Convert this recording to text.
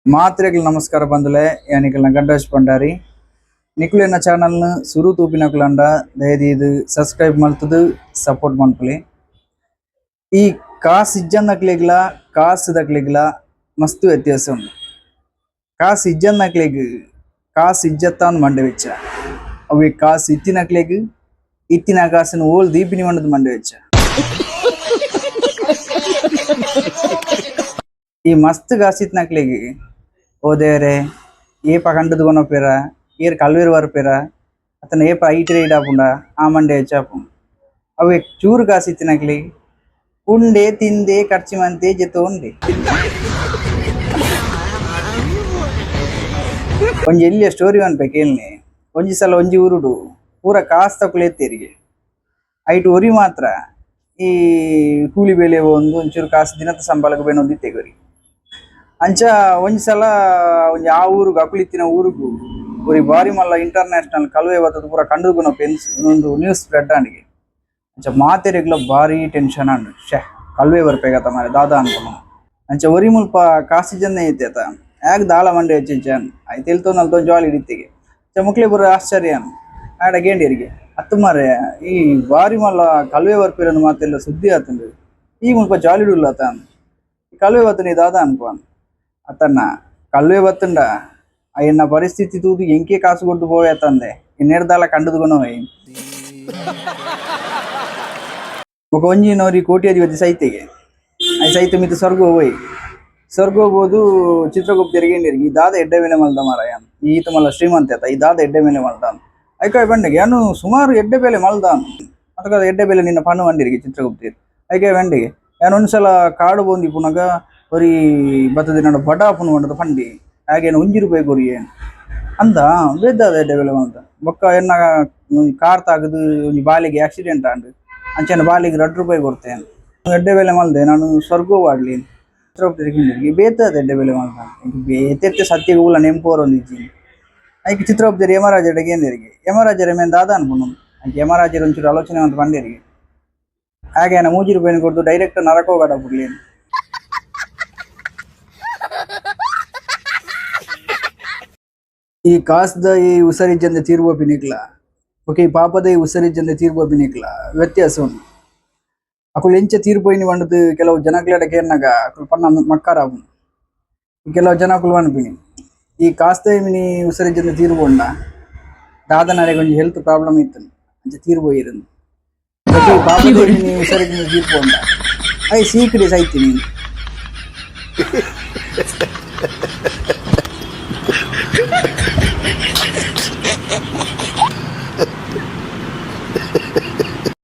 ಮಾತ್ರೆಗಳು ನಮಸ್ಕಾರ ಬಂದುಲೆ ಯಾನಿಕಲ್ನ ಗಡ್ಡಾಶ್ ಪಂಡಾರಿ ನಿಕುಲಿನ ಚಾನಲ್ನ ಸುರು ತೂಪಿನಕುಲಂಡ ದಯದಿ ಇದು ಸಬ್ಸ್ಕ್ರೈಬ್ ಮಲ್ತದು ಸಪೋರ್ಟ್ ಮನ್ಪುಲಿ. ಈ ಕಾಸು ಇಜ್ಜನ್ನಕ್ಲಿಗ್ಲ ಕಾಸು ದಕ್ಲಿಗ್ಲ ಮಸ್ತ್ ವ್ಯತ್ಯಾಸ ಉಂಡು. ಕಾಸು ಇಜ್ಜನ್ನಕ್ಲಿಗ್ ಕಾಸು ಇಜ್ಜತ್ತಾನ್ ಮಂಡೆ ವೆಚ್ಚ ಅವು ಕಾಸು ಇತ್ತಿನಕ್ಲಿಗ್ ಇತ್ತಿನ ಕಾಸಿನ ಓಲ್ ದೀಪಿನಿ ಮಂಡದ ಮಂಡೆ ವೆಚ್ಚ. ಈ ಮಸ್ತ್ ಕಾಸಿತ್ನಕ್ಲಿಗ್ ಓದೇರೆ ಏಪ ಕಂಡದು ಕೊನೊಪ್ಪೆರ ಏರ್ ಕಲ್ವೇರು ಬರ್ಪೆರ ಅತನ ಏಪ ಐಟಿ ರೈಡ್ ಆಪುಂಡ ಆ ಮಂಡೆ ಹೆಚ್ಚಾಪು ಅವೆ ಚೂರು ಕಾಸಿತ್ತಿನಕ್ಲಿ ಉಂಡೆ ತಿಂದೆ ಖರ್ಚು ಮಂತೆ ಜೆತ್ತು ಉಂಡೆ ಒಂಜಿ ಎಲ್ಲಿಯ ಸ್ಟೋರಿ ಅನ್ಪೆ ಕೇಳ್ನೆ. ಒಂಜಿ ಸಲ ಒಂಜಿ ಊರುಡು ಪೂರ ಕಾಸು ತಕುಲು ಎತ್ತೇರಿಗೆ ಐಟು ಒರಿ ಮಾತ್ರ ಈ ಕೂಲಿ ಬೇಲೆ ಒಂದು ಒಂಚೂರು ಕಾಸು ದಿನದ ಸಂಬಳಕ್ಕೆ ಬೇನೊಂದು ಇತ್ತೆಗೊರಿ ಅಂಚ ಒಂಜಿ ಸಲ ಒಂಜಿ ಆ ಊರುಗು ಅಕುಲಿತ್ತಿನ ಊರುಗು ಒರಿ ಬಾರಿ ಮಲ್ಲ ಇಂಟರ್ನ್ಯಾಷನಲ್ ಕಲ್ವೆ ಬತ್ತದ ಪೂರ ಕಂಡುದುಗುನ ಪೆನ್ಸ್ ಒಂದು ನ್ಯೂಸ್ ಸ್ಪ್ರೆಡ್ ಆಂಡಿಗೆ ಅಂಚ ಮಾತೆರೆಗ್ಲ ಬಾರಿ ಟೆನ್ಷನ್ ಆಂಡು. ಕಲ್ವೆ ಬರ್ಪೇಗತ ಮಾರೆ ದಾದಾ ಅನ್ಕೊಂಡು ಅಂಚ ಒರಿ ಮುಲ್ಪ ಕಾಸಿ ಜನ ಐತೆತ ಯಾಕೆ ದಾಳ ಮಂಡೆ ಹೆಚ್ಚಿಂಚಾನ್ ಆಯ್ತು ಎಲ್ತೊಂದು ಜಾಲಿ ಹಿಡಿತಿಗೆ ಮುಕ್ಲೆ ಪೂರ ಆಶ್ಚರ್ಯ ಆಡ ಗೇಂಡಿಯರಿಗೆ ಹತ್ತು ಮಾರೆ ಈ ಬಾರಿ ಮಲ್ಲ ಕಲ್ವೆ ಬರ್ಪಿರೋದು ಮಾತೆಲ್ಲ ಸುದ್ದಿ ಆತಂದು ಈ ಮುಲ್ಪ ಜಾಲಿ ಇಡಲ್ಲ ಆತ ಕಲ್ವೆ ಬತ್ತನಿ ದಾದಾ ಅನ್ಪಾನ್ ಅತನ್ನ ಕಲ್ವೆ ಬತ್ತಂಡ ಎನ್ನ ಪರಿಸ್ಥಿತಿ ತೂದು ಎಂಕೆ ಕಾಸು ಕೊಟ್ಟು పోయేతంದೆ ಇನ್ನೆರ್ದಾಲ ಕಂಡುದುಕೊಂಡು ಹೋಯ್ ఒక ಒಂಜಿನವರಿ ಕೋಟ್ಯಾಧಿಪತಿ ಸೈತೆಗೆ ಆ ಸೈತೆ ಮಿತ್ತು ಸ್ವರ್ಗ ಹೋಯ್ ಸ್ವರ್ಗ ಹೋಗೋದು ಚಿತ್ರಗುಪ್ತ ಎರಿಗೇಂಡಿರಿಗೆ ಈ ದಾದ ಎಡ್ಡೆ ಮೇಲೆ ಮಲ್ದ ಮಾರಾಯ ಈತ ಮಲ್ಲ ಶ್ರೀಮಂತ ಈ ದಾದ ಎಡ್ಡೆ ಮೇಲೆ ಮಲ್ದಾನ್ ಐಕಾಯ್ ಬಂಡೆಗೆ ಏನು ಸುಮಾರು ಎಡ್ಡೆ ಬೇಲೆ ಮಲ್ದಾನ್ ಅದಕ್ಕೆ ಎಡ್ಡೆ ಬೇಲೆ ನಿನ್ನ ಪಣ್ಣು ಬಂಡಿರಿಗೆ ಚಿತ್ರಗುಪ್ತ ಐಕಾಯ್ ಬಂಡೆಗೆ ಏನು ಒಂದ್ಸಲ ಕಾಡು ಬಂದಿ ಪುನಗ ಒರಿ ಬತ್ತದ ನಡ ಬಡ ಪುನ ಬಂಡದ ಪಂಡಿ ಹಾಗೇನು ₹1 ಕೊರಿ ಏನು ಅಂದ ಬೇದಾದ ಎಡ್ಡೆ ಬೇಲೆ ಮಲ್ದ ಬೊಕ್ಕ ಎನ್ನ ಕಾರ್ ತಾಗದು ಒಂಜಿ ಬಾಲಿಗೆ ಆಕ್ಸಿಡೆಂಟ್ ಆಂಡು ಅಂಚೆನ ಬಾಲಿಗೆ ₹2 ಕೊಡ್ತೇನೆ ಎಡ್ಡೆ ಬೇಲೆ ಮಲ್ದೆ ನಾನು ಸ್ವರ್ಗ ವಾಡ್ಲಿ ಚಿತ್ರಗುಪ್ತರಿಗೆ ಬೇತಾದ ಎಡ್ಡೆ ಬೇಲೆ ಮಲ್ದ ಬೇತೆತ್ತೆ ಸತ್ಯಗ ಊಲ ನೆಂಪೋರ್ ಒಂದಿಜ್ಜಿ ಐಕೆ ಚಿತ್ರಗುಪ್ತರು ಯಮರಾಜ ಎಡೆಗೇಂದರಿಗೆ ಯಮರಾಜರ ಮೇನ್ ದಾದ ಅನ್ಕೊಂಡು ಆಯ್ಕೆ ಯಮರಾಜರ ಒಂಚೂರು ಆಲೋಚನೆ ಅಂತ ಬಂದಿರಿಗೆ ಹಾಗೆ ನಾನು ₹3 ಕೊಡ್ದು ಡೈರೆಕ್ಟ್ ನರಕ ಹೋಗಾಡ ಬಿಡ್ಲಿ. ಈ ಕಾಸ್ದ ಈ ಉಸರಿಜ್ಜಂದೆ ತೀರ್ವ ಬಿನಿಕ್ಲ ಓಕೆ ಈ ಪಾಪದ ಈ ಉಸರಿಜ್ಜಂದೆ ತೀರ್ವ ಬಿನಿಕ್ಲ ವ್ಯತ್ಯಾಸ ಉಂಟು. ಅಕುಲು ಎಂಚ ತೀರ್ಪೋಯಿನಿ ಬಂಡದು ಕೆಲವು ಜನಕ್ಲೆಡ ಕೇರ್ನಾಗ ಅಕುಲು ಪನ್ನ ಮಕ್ಕಾರಾಪು ಕೆಲವು ಜನ ಅಕುಲು ಅನ್ಪಿನಿ ಈ ಕಾಸ್ದ ಮಿನಿ ಉಸರಿಜ್ಜಂದೆ ತೀರ್ಬೋಂಡ ದಾದನರೆಗೆ ಒಂಜಿ ಹೆಲ್ತ್ ಪ್ರಾಬ್ಲಮ್ ಇತ್ತು ಅಂಚ ತೀರ್ಬೋಯಿರಂದು ಪಾಪದ ಮಿನಿ ಉಸರಿಜ್ಜಂದೆ ತೀರ್ಪೋಂಡ ಐ ಸೀಕ್ರೆಟ್ ಸೈತೀನಿ